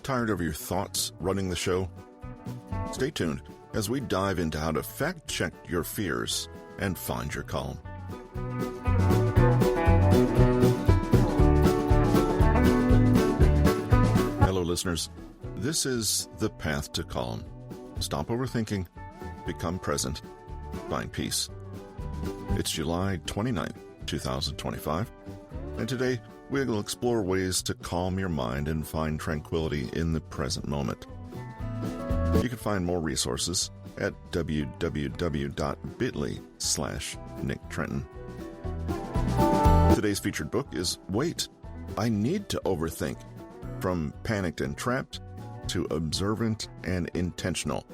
Tired of your thoughts running the show? Stay tuned as we dive into how to fact-check your fears and find your calm. Hello, listeners. This is The Path to Calm. Stop overthinking, become present, find peace. It's July 29th, 2025, and today we'll explore ways to calm your mind and find tranquility in the present moment. You can find more resources at www.bit.ly/Nick Trenton. Today's featured book is Wait, I Need to Overthink, From Panicked and Trapped to Observant and Intentional.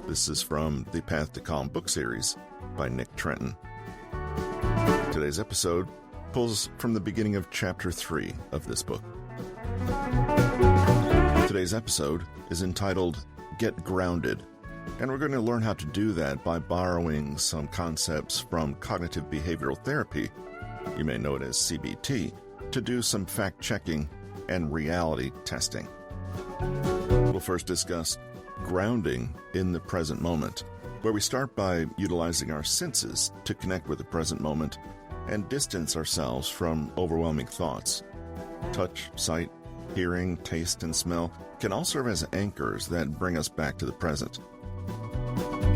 This is from the Path to Calm book series by Nick Trenton. Today's episode pulls from the beginning of Chapter 3 of this book. Today's episode is entitled Get Grounded, and we're going to learn how to do that by borrowing some concepts from cognitive behavioral therapy, you may know it as CBT, to do some fact-checking and reality testing. We'll first discuss grounding in the present moment, where we start by utilizing our senses to connect with the present moment and distance ourselves from overwhelming thoughts. Touch, sight, hearing, taste, and smell can all serve as anchors that bring us back to the present.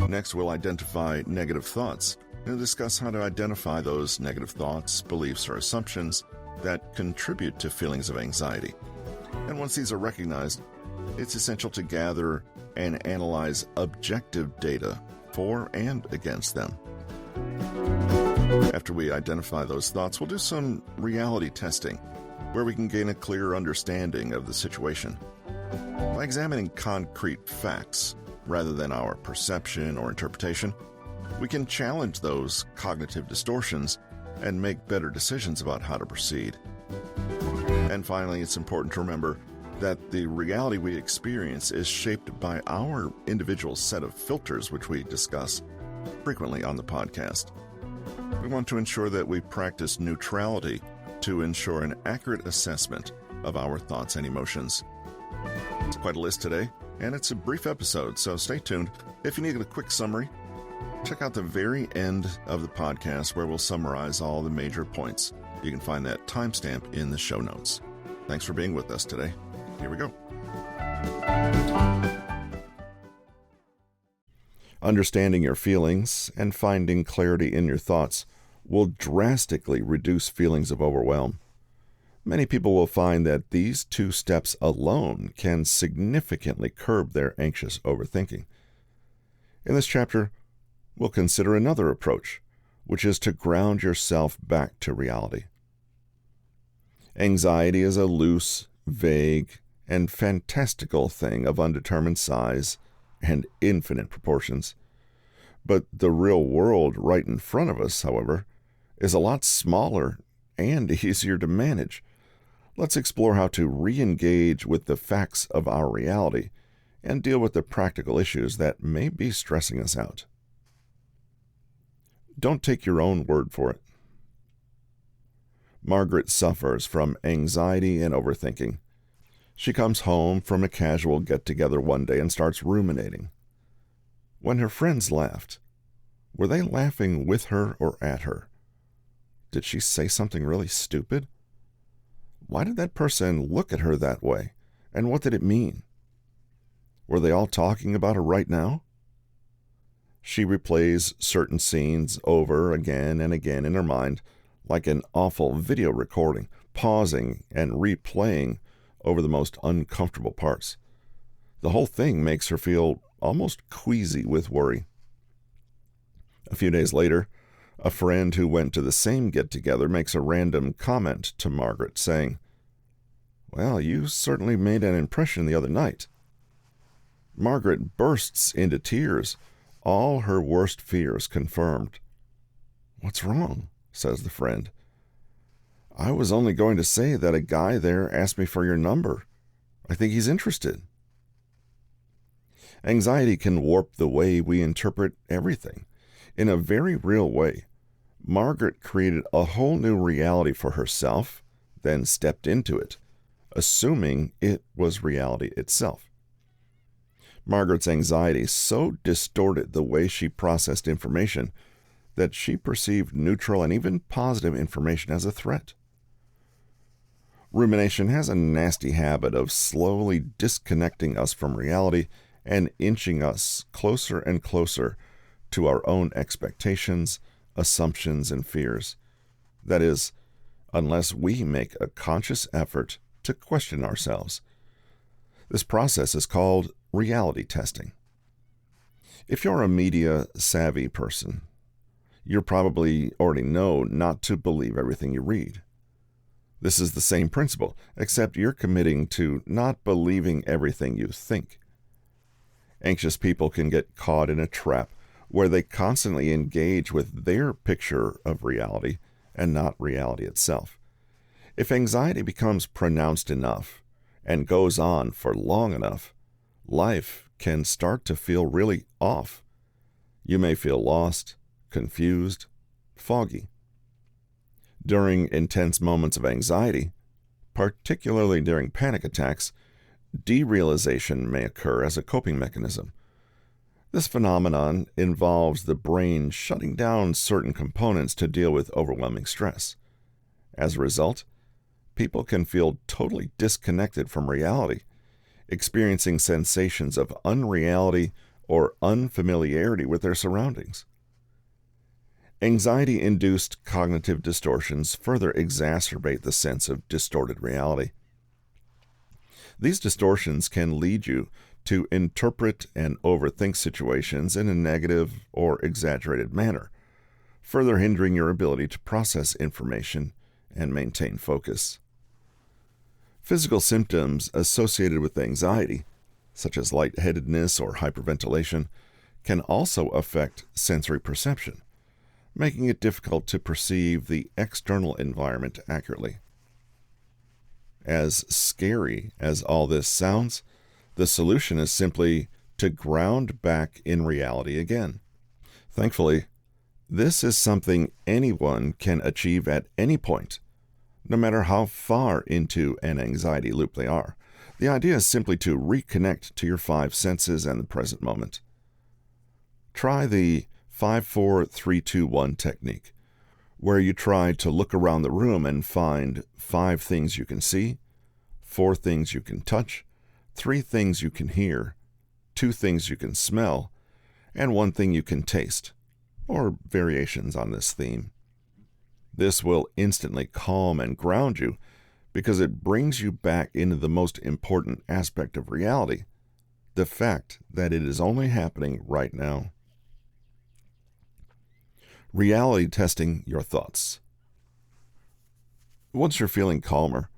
Next, we'll identify negative thoughts and discuss how to identify those negative thoughts, beliefs, or assumptions that contribute to feelings of anxiety. And once these are recognized, it's essential to gather and analyze objective data for and against them. After we identify those thoughts, we'll do some reality testing, where we can gain a clearer understanding of the situation. By examining concrete facts, rather than our perception or interpretation, we can challenge those cognitive distortions and make better decisions about how to proceed. And finally, it's important to remember that the reality we experience is shaped by our individual set of filters, which we discuss frequently on the podcast. We want to ensure that we practice neutrality to ensure an accurate assessment of our thoughts and emotions. It's quite a list today, and it's a brief episode, so stay tuned. If you need a quick summary, check out the very end of the podcast where we'll summarize all the major points. You can find that timestamp in the show notes. Thanks for being with us today. Here we go. Understanding your feelings and finding clarity in your thoughts will drastically reduce feelings of overwhelm. Many people will find that these two steps alone can significantly curb their anxious overthinking. In this chapter, we'll consider another approach, which is to ground yourself back to reality. Anxiety is a loose, vague, and fantastical thing of undetermined size and infinite proportions. But the real world right in front of us, however, is a lot smaller and easier to manage. Let's explore how to re-engage with the facts of our reality and deal with the practical issues that may be stressing us out. Don't take your own word for it. Margaret suffers from anxiety and overthinking. She comes home from a casual get-together one day and starts ruminating. When her friends laughed, were they laughing with her or at her? Did she say something really stupid? Why did that person look at her that way, and what did it mean? Were they all talking about her right now? She replays certain scenes over again and again in her mind, like an awful video recording, pausing and replaying over the most uncomfortable parts. The whole thing makes her feel almost queasy with worry. A few days later, a friend who went to the same get-together makes a random comment to Margaret, saying, "Well, you certainly made an impression the other night." Margaret bursts into tears, all her worst fears confirmed. "What's wrong?" says the friend. "I was only going to say that a guy there asked me for your number. I think he's interested." Anxiety can warp the way we interpret everything. In a very real way, Margaret created a whole new reality for herself, then stepped into it, assuming it was reality itself. Margaret's anxiety so distorted the way she processed information that she perceived neutral and even positive information as a threat. Rumination has a nasty habit of slowly disconnecting us from reality and inching us closer and closer to our own expectations, assumptions, and fears. That is, unless we make a conscious effort to question ourselves. This process is called reality testing. If you're a media-savvy person, you probably already know not to believe everything you read. This is the same principle, except you're committing to not believing everything you think. Anxious people can get caught in a trap where they constantly engage with their picture of reality and not reality itself. If anxiety becomes pronounced enough and goes on for long enough, life can start to feel really off. You may feel lost, confused, foggy. During intense moments of anxiety, particularly during panic attacks, derealization may occur as a coping mechanism. This phenomenon involves the brain shutting down certain components to deal with overwhelming stress. As a result, people can feel totally disconnected from reality, experiencing sensations of unreality or unfamiliarity with their surroundings. Anxiety-induced cognitive distortions further exacerbate the sense of distorted reality. These distortions can lead you to interpret and overthink situations in a negative or exaggerated manner, further hindering your ability to process information and maintain focus. Physical symptoms associated with anxiety, such as lightheadedness or hyperventilation, can also affect sensory perception, making it difficult to perceive the external environment accurately. As scary as all this sounds, the solution is simply to ground back in reality again. Thankfully, this is something anyone can achieve at any point, no matter how far into an anxiety loop they are. The idea is simply to reconnect to your five senses and the present moment. Try the 5-4-3-2-1 technique, where you try to look around the room and find 5 things you can see, 4 things you can touch, 3 things you can hear, 2 things you can smell, and 1 thing you can taste, or variations on this theme. This will instantly calm and ground you because it brings you back into the most important aspect of reality, the fact that it is only happening right now. Reality testing your thoughts. Once you're feeling calmer,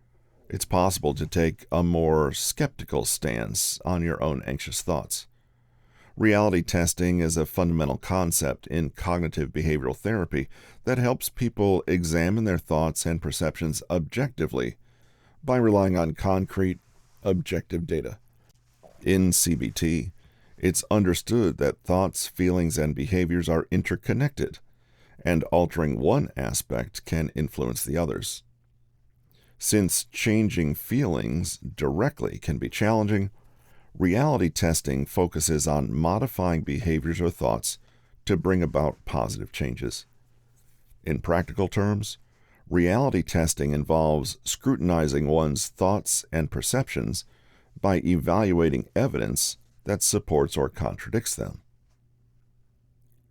it's possible to take a more skeptical stance on your own anxious thoughts. Reality testing is a fundamental concept in cognitive behavioral therapy that helps people examine their thoughts and perceptions objectively by relying on concrete, objective data. In CBT, it's understood that thoughts, feelings, and behaviors are interconnected, and altering one aspect can influence the others. Since changing feelings directly can be challenging, reality testing focuses on modifying behaviors or thoughts to bring about positive changes. In practical terms, reality testing involves scrutinizing one's thoughts and perceptions by evaluating evidence that supports or contradicts them.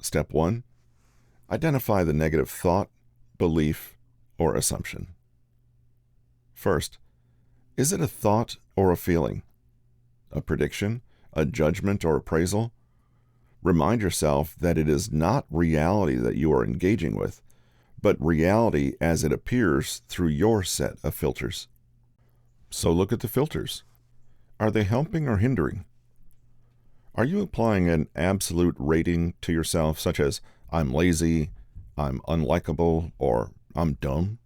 Step 1. Identify the negative thought, belief, or assumption. First, is it a thought or a feeling? A prediction, a judgment, or appraisal? Remind yourself that it is not reality that you are engaging with, but reality as it appears through your set of filters. So look at the filters. Are they helping or hindering? Are you applying an absolute rating to yourself, such as, I'm lazy, I'm unlikable, or I'm dumb?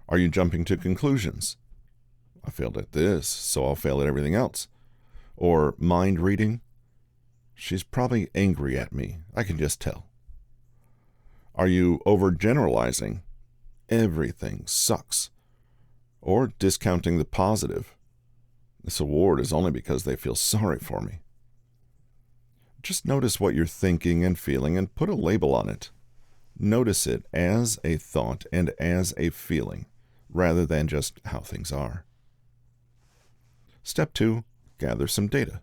Are you jumping to conclusions? I failed at this, so I'll fail at everything else. Or mind reading? She's probably angry at me. I can just tell. Are you overgeneralizing? Everything sucks. or discounting the positive. This award is only because they feel sorry for me. Just notice what you're thinking and feeling and put a label on it. Notice it as a thought and as a feeling, rather than just how things are. Step 2. Gather some data.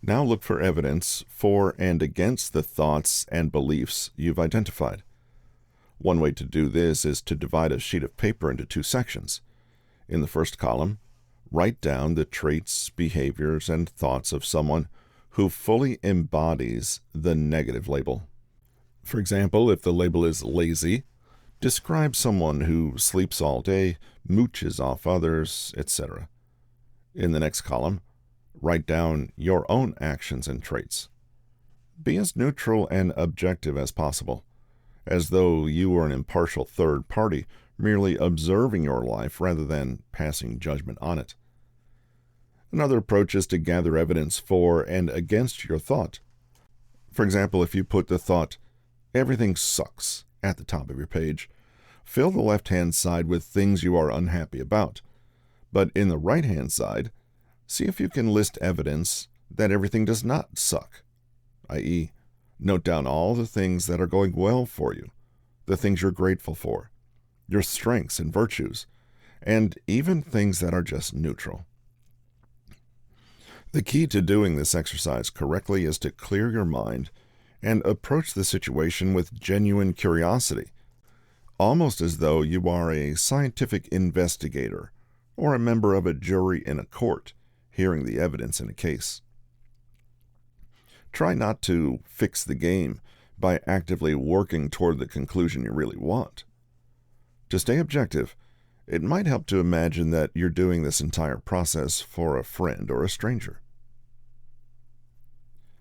Now look for evidence for and against the thoughts and beliefs you've identified. One way to do this is to divide a sheet of paper into 2 sections. In the first column, write down the traits, behaviors, and thoughts of someone who fully embodies the negative label. For example, if the label is lazy, describe someone who sleeps all day, mooches off others, etc. In the next column, write down your own actions and traits. Be as neutral and objective as possible, as though you were an impartial third party, merely observing your life rather than passing judgment on it. Another approach is to gather evidence for and against your thought. For example, if you put the thought, "everything sucks," at the top of your page, fill the left-hand side with things you are unhappy about. But in the right-hand side, see if you can list evidence that everything does not suck, i.e., note down all the things that are going well for you, the things you're grateful for, your strengths and virtues, and even things that are just neutral. The key to doing this exercise correctly is to clear your mind and approach the situation with genuine curiosity, almost as though you are a scientific investigator or a member of a jury in a court, hearing the evidence in a case. Try not to fix the game by actively working toward the conclusion you really want. To stay objective, it might help to imagine that you're doing this entire process for a friend or a stranger.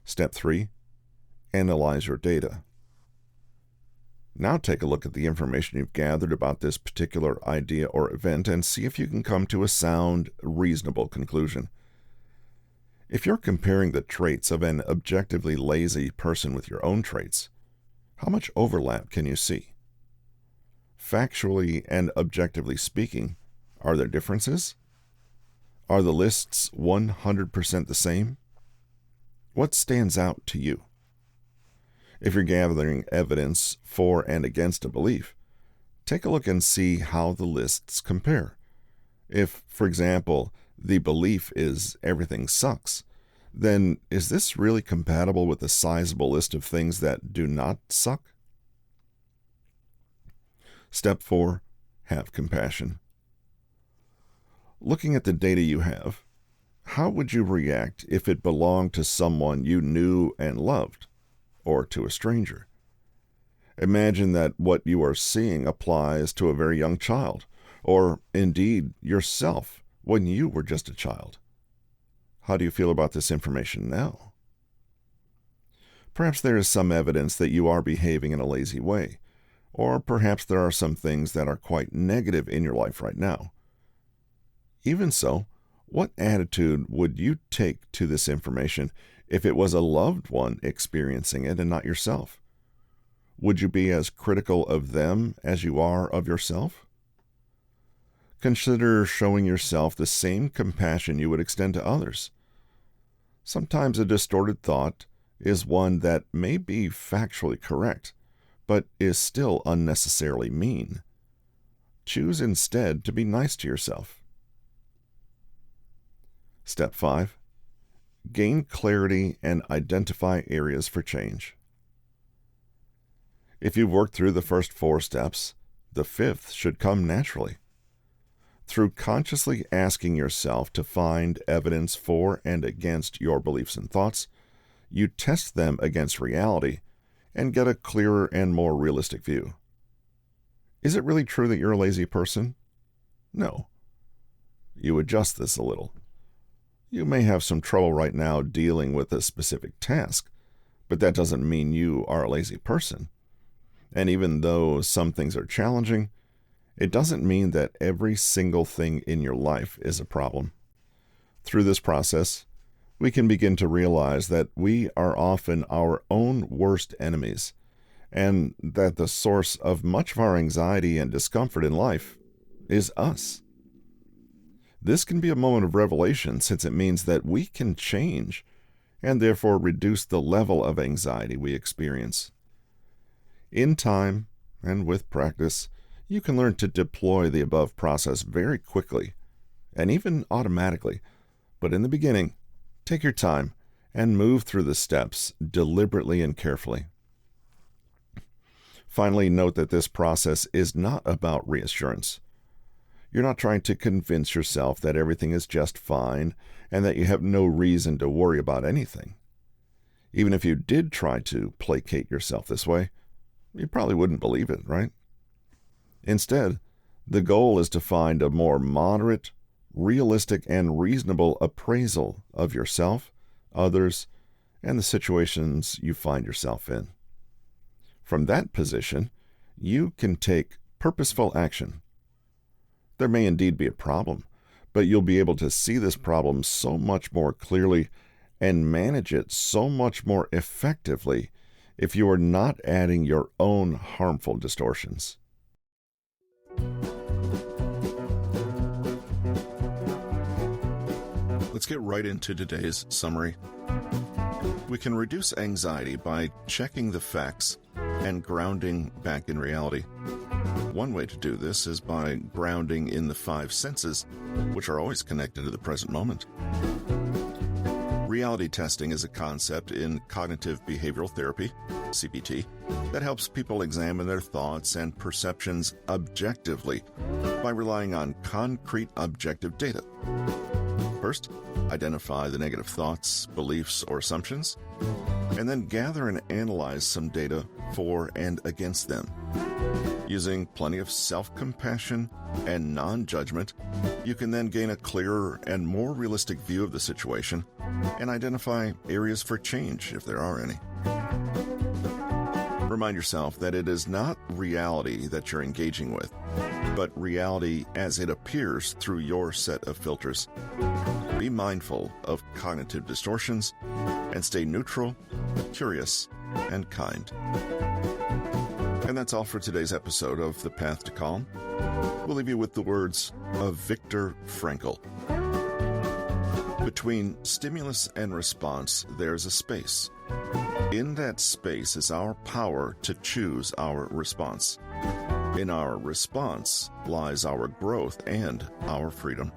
Step 3. Analyze your data. Now take a look at the information you've gathered about this particular idea or event and see if you can come to a sound, reasonable conclusion. If you're comparing the traits of an objectively lazy person with your own traits, how much overlap can you see? Factually and objectively speaking, are there differences? Are the lists 100% the same? What stands out to you? If you're gathering evidence for and against a belief, take a look and see how the lists compare. If, for example, the belief is everything sucks, then is this really compatible with a sizable list of things that do not suck? Step 4. Have compassion. Looking at the data you have, how would you react if it belonged to someone you knew and loved, or to a stranger? Imagine that what you are seeing applies to a very young child, or indeed yourself when you were just a child. How do you feel about this information now? Perhaps there is some evidence that you are behaving in a lazy way, or perhaps there are some things that are quite negative in your life right now. Even so, what attitude would you take to this information if it was a loved one experiencing it and not yourself? Would you be as critical of them as you are of yourself? Consider showing yourself the same compassion you would extend to others. Sometimes a distorted thought is one that may be factually correct, but is still unnecessarily mean. Choose instead to be nice to yourself. Step 5. Gain clarity and identify areas for change. If you've worked through the first 4 steps, the 5th should come naturally. Through consciously asking yourself to find evidence for and against your beliefs and thoughts, you test them against reality and get a clearer and more realistic view. Is it really true that you're a lazy person? No. You adjust this a little. You may have some trouble right now dealing with a specific task, but that doesn't mean you are a lazy person. And even though some things are challenging, it doesn't mean that every single thing in your life is a problem. Through this process, we can begin to realize that we are often our own worst enemies, and that the source of much of our anxiety and discomfort in life is us. This can be a moment of revelation since it means that we can change and therefore reduce the level of anxiety we experience. In time and with practice, you can learn to deploy the above process very quickly and even automatically. But in the beginning, take your time and move through the steps deliberately and carefully. Finally, note that this process is not about reassurance. You're not trying to convince yourself that everything is just fine and that you have no reason to worry about anything. Even if you did try to placate yourself this way, you probably wouldn't believe it, right? Instead, the goal is to find a more moderate, realistic, and reasonable appraisal of yourself, others, and the situations you find yourself in. From that position, you can take purposeful action. There may indeed be a problem, but you'll be able to see this problem so much more clearly and manage it so much more effectively if you are not adding your own harmful distortions. Let's get right into today's summary. We can reduce anxiety by checking the facts and grounding back in reality. One way to do this is by grounding in the 5 senses, which are always connected to the present moment. Reality testing is a concept in cognitive behavioral therapy, CBT, that helps people examine their thoughts and perceptions objectively by relying on concrete objective data. First, identify the negative thoughts, beliefs, or assumptions, and then gather and analyze some data for and against them. Using plenty of self-compassion and non-judgment, you can then gain a clearer and more realistic view of the situation and identify areas for change if there are any. Remind yourself that it is not reality that you're engaging with, but reality as it appears through your set of filters. Be mindful of cognitive distortions and stay neutral, curious, and kind. And that's all for today's episode of The Path to Calm. We'll leave you with the words of Viktor Frankl. Between stimulus and response, there's a space. In that space is our power to choose our response. In our response lies our growth and our freedom.